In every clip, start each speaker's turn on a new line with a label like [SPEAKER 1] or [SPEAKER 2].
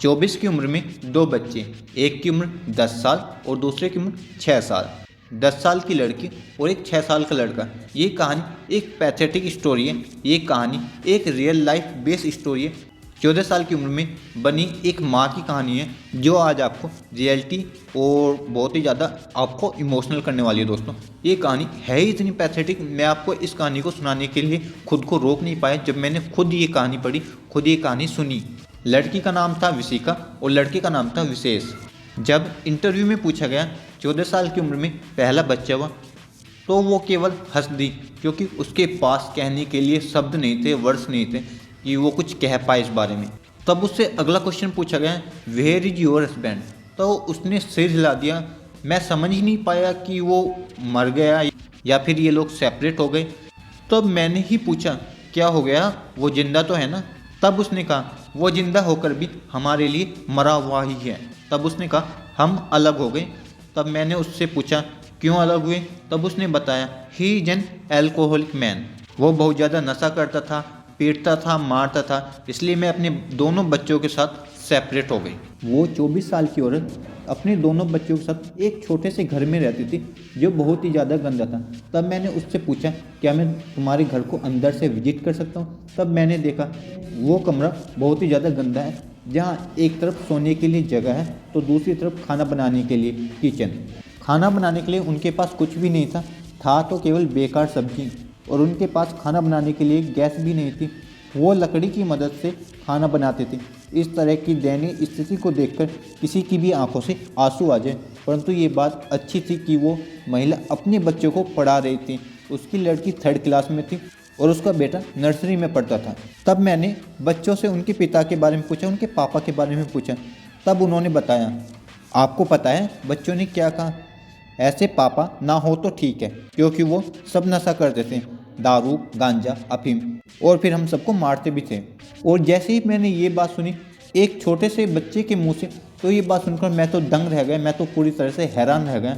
[SPEAKER 1] 24 की उम्र में दो बच्चे, एक की उम्र 10 साल और दूसरे की उम्र 6 साल। 10 साल की लड़की और एक 6 साल का लड़का। ये कहानी एक पैथेटिक स्टोरी है। ये कहानी एक रियल लाइफ बेस्ड स्टोरी है। 14 साल की उम्र में बनी एक माँ की कहानी है जो आज आपको रियलिटी और बहुत ही ज़्यादा आपको इमोशनल करने वाली है। दोस्तों, ये कहानी है ही इतनी पैथेटिक, मैं आपको इस कहानी को सुनाने के लिए खुद को रोक नहीं पाया। जब मैंने खुद ये कहानी पढ़ी, खुद ये कहानी सुनी। लड़की का नाम था विशिका और लड़के का नाम था विशेष। जब इंटरव्यू में पूछा गया 14 साल की उम्र में पहला बच्चा हुआ, तो वो केवल हंस दी, क्योंकि उसके पास कहने के लिए शब्द नहीं थे, वर्ड्स नहीं थे कि वो कुछ कह पाए इस बारे में। तब उससे अगला क्वेश्चन पूछा गया, वेयर इज योर हस्बैंड? तो उसने सिर हिला दिया। मैं समझ ही नहीं पाया कि वो मर गया या फिर ये लोग सेपरेट हो गए। तब मैंने ही पूछा, क्या हो गया, वो जिंदा तो है ना? तब उसने कहा, वो जिंदा होकर भी हमारे लिए मरा हुआ ही है। तब उसने कहा, हम अलग हो गए। तब मैंने उससे पूछा, क्यों अलग हुए? तब उसने बताया, he is an alcoholic man. वो बहुत ज़्यादा नशा करता था, पीटता था, मारता था, इसलिए मैं अपने दोनों बच्चों के साथ सेपरेट हो गई। वो 24 साल की औरत अपने दोनों बच्चों के साथ एक छोटे से घर में रहती थी जो बहुत ही ज़्यादा गंदा था। तब मैंने उससे पूछा, क्या मैं तुम्हारे घर को अंदर से विजिट कर सकता हूँ? तब मैंने देखा वो कमरा बहुत ही ज़्यादा गंदा है, जहाँ एक तरफ सोने के लिए जगह है तो दूसरी तरफ खाना बनाने के लिए किचन। खाना बनाने के लिए उनके पास कुछ भी नहीं था तो केवल बेकार सब्जी, और उनके पास खाना बनाने के लिए गैस भी नहीं थी। वो लकड़ी की मदद से खाना बनाते थे। इस तरह की दयनीय स्थिति को देखकर किसी की भी आंखों से आंसू आ जाए। परंतु ये बात अच्छी थी कि वो महिला अपने बच्चों को पढ़ा रही थी। उसकी लड़की 3rd क्लास में थी और उसका बेटा नर्सरी में पढ़ता था। तब मैंने बच्चों से उनके पिता के बारे में पूछा, उनके पापा के बारे में पूछा। तब उन्होंने बताया। आपको पता है बच्चों ने क्या कहा? ऐसे पापा ना हो तो ठीक है, क्योंकि वो सब नशा करते थे, दारू, गांजा, अफीम, और फिर हम सबको मारते भी थे। और जैसे ही मैंने ये बात सुनी एक छोटे से बच्चे के मुंह से, तो ये बात सुनकर मैं तो दंग रह गया, मैं तो पूरी तरह से हैरान रह गया।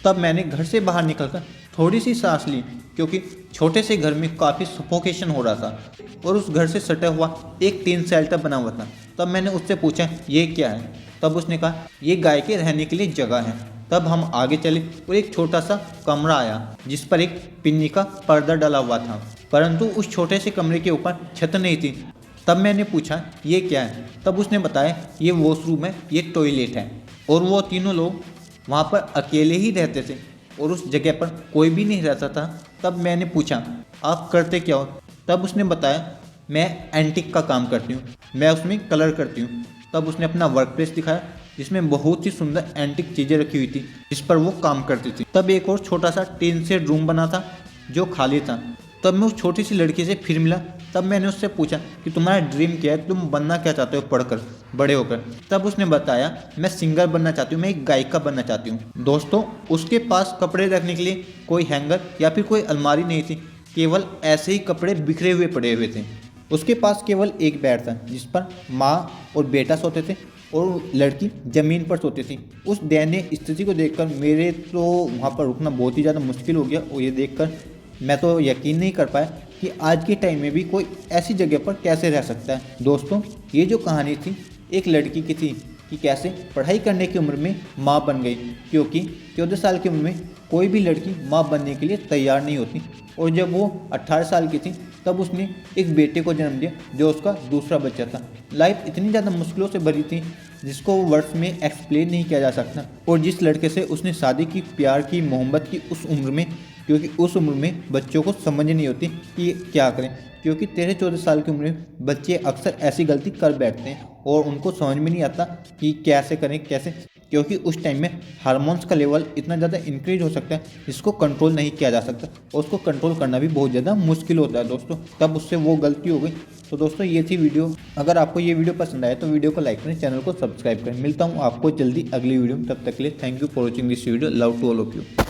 [SPEAKER 1] तब मैंने घर से बाहर निकलकर थोड़ी सी सांस ली, क्योंकि छोटे से घर में काफ़ी सफोकेशन हो रहा था और उस घर से सटा हुआ एक टीन शेल्टर बना हुआ था। तब मैंने उससे पूछा, ये क्या है? तब उसने कहा, ये गाय के रहने के लिए जगह है। तब हम आगे चले और एक छोटा सा कमरा आया जिस पर एक पिन्नी का पर्दा डला हुआ था, परंतु उस छोटे से कमरे के ऊपर छत नहीं थी। तब मैंने पूछा, ये क्या है? तब उसने बताया, ये वॉशरूम है, ये टॉयलेट है। और वो तीनों लोग वहाँ पर अकेले ही रहते थे और उस जगह पर कोई भी नहीं रहता था। तब मैंने पूछा, आप करते क्या हो? तब उसने बताया, मैं एंटिक का काम करती हूँ, मैं उसमें कलर करती हूँ। तब उसने अपना वर्क प्लेस दिखाया जिसमें बहुत ही सुंदर एंटिक चीज़ें रखी हुई थी जिस पर वो काम करती थी। तब एक और छोटा सा टीन शेड रूम बना था जो खाली था। तब मैं उस छोटी सी लड़की से फिर मिला। तब मैंने उससे पूछा कि तुम्हारा ड्रीम क्या है, तुम बनना क्या चाहते हो पढ़कर, बड़े होकर? तब उसने बताया, मैं सिंगर बनना चाहती हूँ, मैं एक गायिका बनना चाहती हूँ। दोस्तों, उसके पास कपड़े रखने के लिए कोई हैंगर या फिर कोई अलमारी नहीं थी, केवल ऐसे ही कपड़े बिखरे हुए पड़े हुए थे। उसके पास केवल एक बेड था जिस पर माँ और बेटा सोते थे और लड़की ज़मीन पर सोती थी। उस दयनीय स्थिति को देखकर मेरे तो वहाँ पर रुकना बहुत ही ज़्यादा मुश्किल हो गया, और ये देखकर मैं तो यकीन नहीं कर पाया कि आज के टाइम में भी कोई ऐसी जगह पर कैसे रह सकता है। दोस्तों, ये जो कहानी थी एक लड़की की थी कि कैसे पढ़ाई करने की उम्र में माँ बन गई, क्योंकि 14 साल की उम्र में कोई भी लड़की माँ बनने के लिए तैयार नहीं होती। और जब वो 18 साल की थी तब उसने एक बेटे को जन्म दिया जो उसका दूसरा बच्चा था। लाइफ इतनी ज़्यादा मुश्किलों से भरी थी जिसको वर्ड्स में एक्सप्लेन नहीं किया जा सकता। और जिस लड़के से उसने शादी की, प्यार की, मोहब्बत की उस उम्र में, क्योंकि उस उम्र में बच्चों को समझ नहीं होती कि क्या करें, क्योंकि 13-14 साल की उम्र में बच्चे अक्सर ऐसी गलती कर बैठते हैं और उनको समझ में नहीं आता कि कैसे करें, कैसे, क्योंकि उस टाइम में हार्मोन्स का लेवल इतना ज़्यादा इंक्रीज हो सकता है जिसको कंट्रोल नहीं किया जा सकता, और उसको कंट्रोल करना भी बहुत ज़्यादा मुश्किल होता है। दोस्तों, तब उससे वो गलती हो गई। तो दोस्तों, ये थी वीडियो। अगर आपको ये वीडियो पसंद आए तो वीडियो को लाइक करें, चैनल को सब्सक्राइब करें। मिलता हूँ आपको जल्दी अगली वीडियो में, तब तक के लिए thank you for watching this video. Love to all of you.